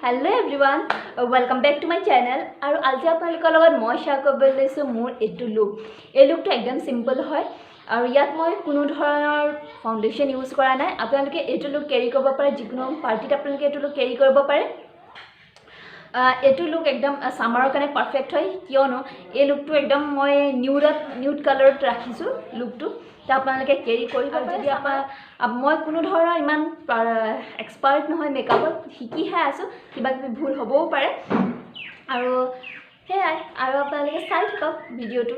Hello everyone, welcome back to my channel. আৰু আজি আপোনালোকৰ লগত মই শ্বেয়াৰ কৰিবলৈ লৈছো মোৰ এটো লুক। এই লুকটো একদম সিম্পল হয় আৰু ইয়াত মই কোনো ধৰণৰ ফাউন্ডেশন ইউজ কৰা নাই। আপোনালোকে এটো লুক ক্যাৰি কৰিব পাৰে, যিকোনো পাৰ্টিত আপোনালোকে এটো লুক ক্যাৰি কৰিব পাৰে। এটো লুক একদম সামাৰৰ কাৰণে পাৰফেক্ট হয়, কিয়নো এই লুকটো একদম মই নিউড কালাৰত ৰাখিছো লুকটো। তা আপোনালোকে ক্যাৰি কৰিব পাৰে। যদি মই কোনো ধৰণৰ ইমান এক্সপাৰ্ট নহয় মেকআপত, শিকিহে আছো, কিবা কিবি ভুল হ'বও পাৰে আৰু হেয়াই। আৰু আপোনালোকে চাই থাকক ভিডিঅ'টো,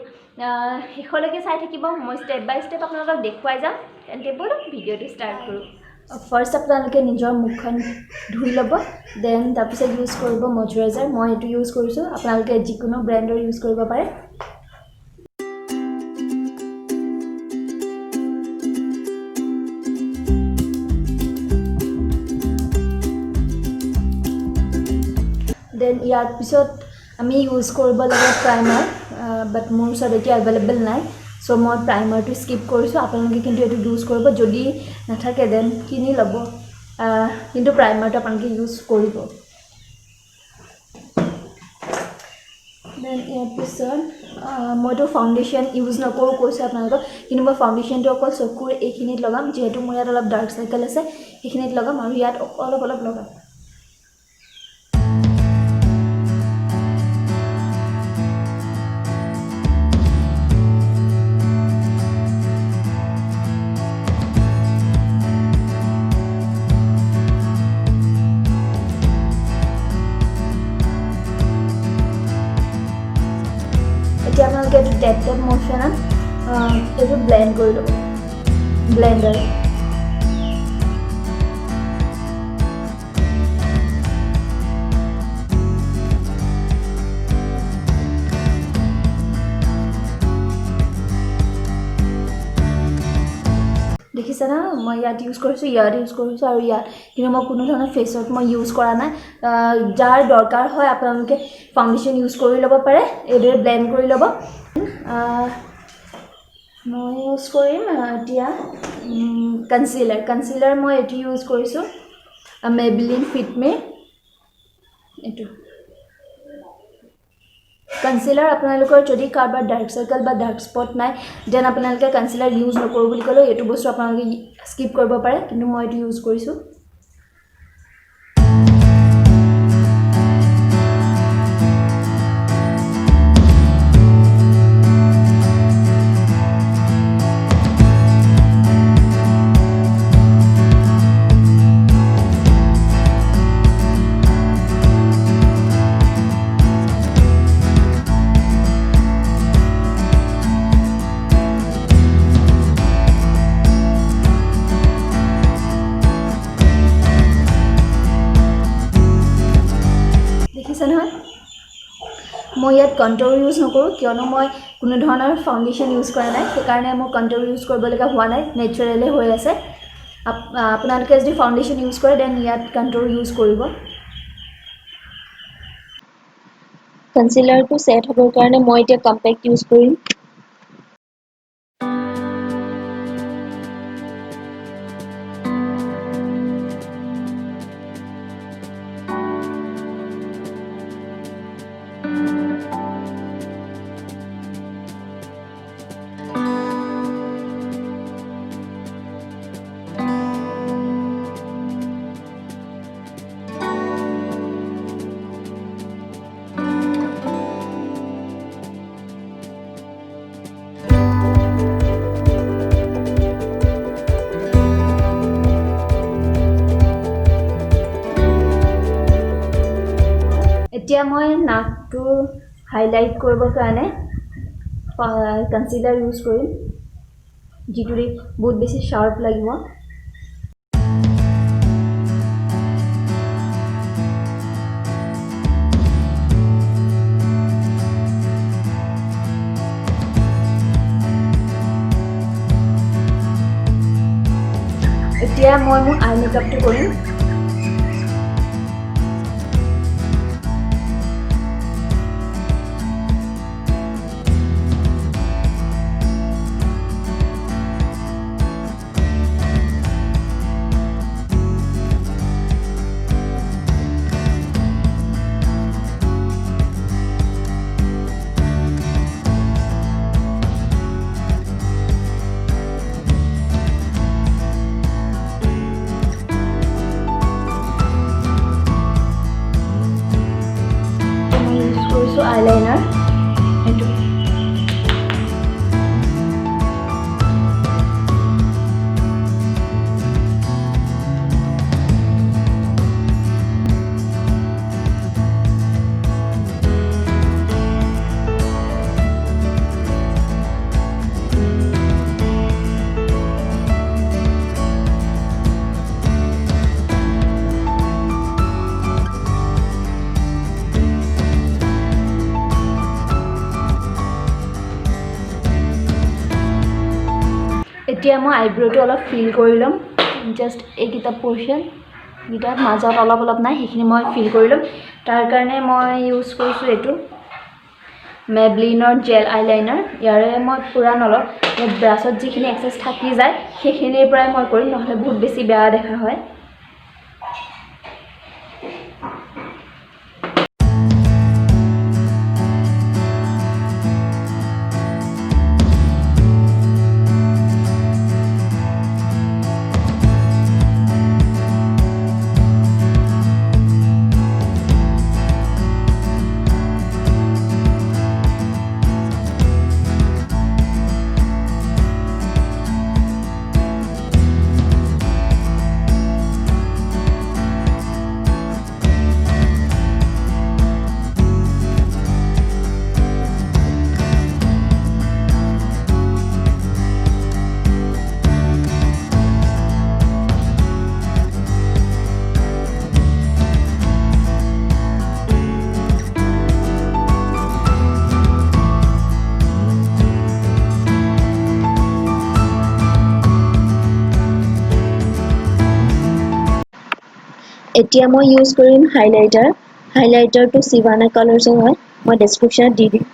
শেষলৈকে চাই থাকিব। মই ষ্টেপ বাই ষ্টেপ আপোনালোকক দেখুৱাই যাম। তেন্তে বলক ভিডিঅ'টো ষ্টাৰ্ট কৰোঁ। ফাৰ্ষ্ট আপোনালোকে নিজৰ মুখখন ধুই ল'ব, দেন তাৰপিছত ইউজ কৰিব মইশ্চাৰাইজাৰ। মই এইটো ইউজ কৰিছোঁ, আপোনালোকে যিকোনো ব্ৰেণ্ডৰ ইউজ কৰিব পাৰে। দেন ইয়াৰ পিছত আমি ইউজ কৰিব লাগে প্ৰাইমাৰ, বাট মোৰ ওচৰত এতিয়া এভেইলেবল নাই, চ' মই প্ৰাইমাৰটো স্কিপ কৰিছোঁ। আপোনালোকে কিন্তু এইটো ইউজ কৰিব, যদি নাথাকে দেন কিনি ল'ব, কিন্তু প্ৰাইমাৰটো আপোনালোকে ইউজ কৰিব। দেন ইয়াৰ পিছত মইতো ফাউণ্ডেশ্যন ইউজ নকৰোঁ কৈছোঁ আপোনালোকক, কিন্তু মই ফাউণ্ডেশ্যনটো অকল চকুৰ এইখিনিত লগাম, যিহেতু মোৰ ইয়াত অলপ ডাৰ্ক চাৰ্কেল আছে, সেইখিনিত লগাম আৰু ইয়াত অলপ লগাম। এতিয়া আপোনালোকে এইটো টেপ মোশ্যনত এইটো ব্লেণ্ড কৰি ল'ব ব্লেণ্ডাৰ। দেখিছে না, মই ইয়াত ইউজ কৰিছোঁ, ইয়াত ইউজ কৰিছোঁ আৰু ইয়াত, কিন্তু মই কোনো ধৰণৰ ফেচত মই ইউজ কৰা নাই। যাৰ দৰকাৰ হয় আপোনালোকে ফাউণ্ডেশ্যন ইউজ কৰি ল'ব পাৰে, এইদৰে ব্লেণ্ড কৰি ল'ব। মই ইউজ কৰিম এতিয়া কনচিলাৰ মই এইটো ইউজ কৰিছোঁ, মেবলিন ফিটমে। এইটো কনচিলাৰ আপোনালোকৰ যদি কাৰোবাৰ ডাৰ্ক চাৰ্কেল বা ডাৰ্ক স্পট নাই, দেন আপোনালোকে কনচিলাৰ ইউজ নকৰোঁ বুলি ক'লেও এইটো বস্তু আপোনালোকে স্কিপ কৰিব পাৰে, কিন্তু মই এইটো ইউজ কৰিছোঁ। নহয়, মই ইয়াত কণ্ট'ৰ ইউজ নকৰোঁ, কিয়নো মই কোনো ধৰণৰ ফাউণ্ডেশ্যন ইউজ কৰা নাই, সেইকাৰণে মোৰ কণ্ট'ৰ ইউজ কৰিবলগীয়া হোৱা নাই, নেচাৰেলে হৈ আছে। আপোনালোকে যদি ফাউণ্ডেশ্যন ইউজ কৰে দেন ইয়াত কণ্ট'ৰ ইউজ কৰিব। কনচিলাৰটো ছেট হ'বৰ কাৰণে মই এতিয়া কম্পেক্ট ইউজ কৰিম। এতিয়া মই নাকটো হাইলাইট কৰিবৰ কাৰণে কনচিলাৰ ইউজ কৰিম, যিটো বহুত বেছি শ্বাৰ্প লাগিব। এতিয়া মই মোৰ আই মেকআপটো কৰিম। eyeliner. এইটো এতিয়া মই আইব্ৰটো অলপ ফিল কৰি ল'ম জাষ্ট এইকেইটা পোৰ্শন গিটাৰ মাজত অলপ অলপ নাই সেইখিনি মই ফিল কৰি ল'ম তাৰ কাৰণে মই ইউজ কৰিছোঁ এইটো মেবলিনৰ জেল আইলাইনাৰ ইয়াৰে মই পুৰা নলওঁ ব্ৰাছত যিখিনি এক্সেছ থাকি যায় সেইখিনিৰ পৰাই মই কৰিম নহ'লে বহুত বেছি বেয়া দেখা হয় এতিয়া মই ইউজ কৰিম হাইলাইটাৰটো Sivanna কালাৰ্ছৰ হয় মই ডেছক্ৰিপশ্যনত দি দিম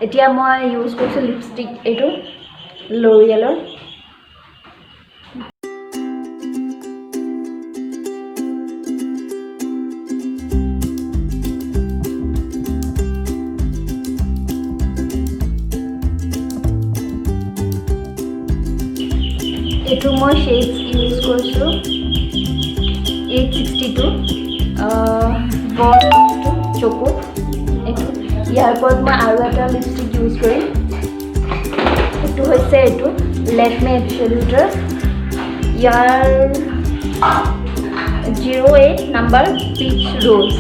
এতিয়া মই ইউজ কৰিছোঁ লিপষ্টিক এইটো লৰিয়েলৰ এইটো মই শেডছ ইউজ কৰিছোঁ 862 বল চকু এইটো ইয়াৰ ওপৰত মই আৰু এটা লিপষ্টিক ইউজ কৰিম এইটো হৈছে এইটো লেকমে এবছলিউটৰ ইয়াৰ 08 নাম্বাৰ পিচ ৰ'জ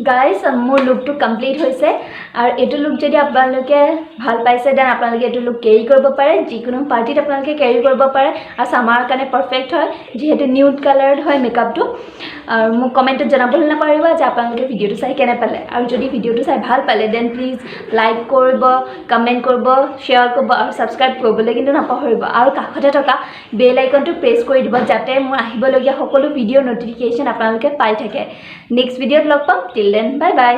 গাইজ মোৰ লুকটো কমপ্লিট হৈছে আৰু এইটো লুক যদি আপোনালোকে ভাল পাইছে দেন আপোনালোকে এইটো লুক কেৰি কৰিব পাৰে যিকোনো পাৰ্টিত আপোনালোকে কেৰি কৰিব পাৰে আৰু সামাৰৰ কাৰণে পাৰফেক্ট হয় যেহেতু নিউড কালাৰড হয় মেকআপটো আৰু মোক কমেণ্টত জনাবলৈ নাপাহৰিব যে আপোনালোকে ভিডিঅ'টো চাই কেনে পালে আৰু যদি ভিডিঅ'টো চাই ভাল পালে দেন প্লিজ লাইক কৰিব কমেণ্ট কৰিব শ্বেয়াৰ কৰিব আৰু ছাবস্ক্ৰাইব কৰিবলৈ কিন্তু নাপাহৰিব আৰু কাষতে থকা বেল আইকনটো প্ৰেছ কৰি দিব যাতে মোৰ আহিবলগীয়া সকলো ভিডিঅ'ৰ ন'টিফিকেশ্যন আপোনালোকে পাই থাকে নেক্সট ভিডিঅ'ত লগ পাম টিল দেন বাই বাই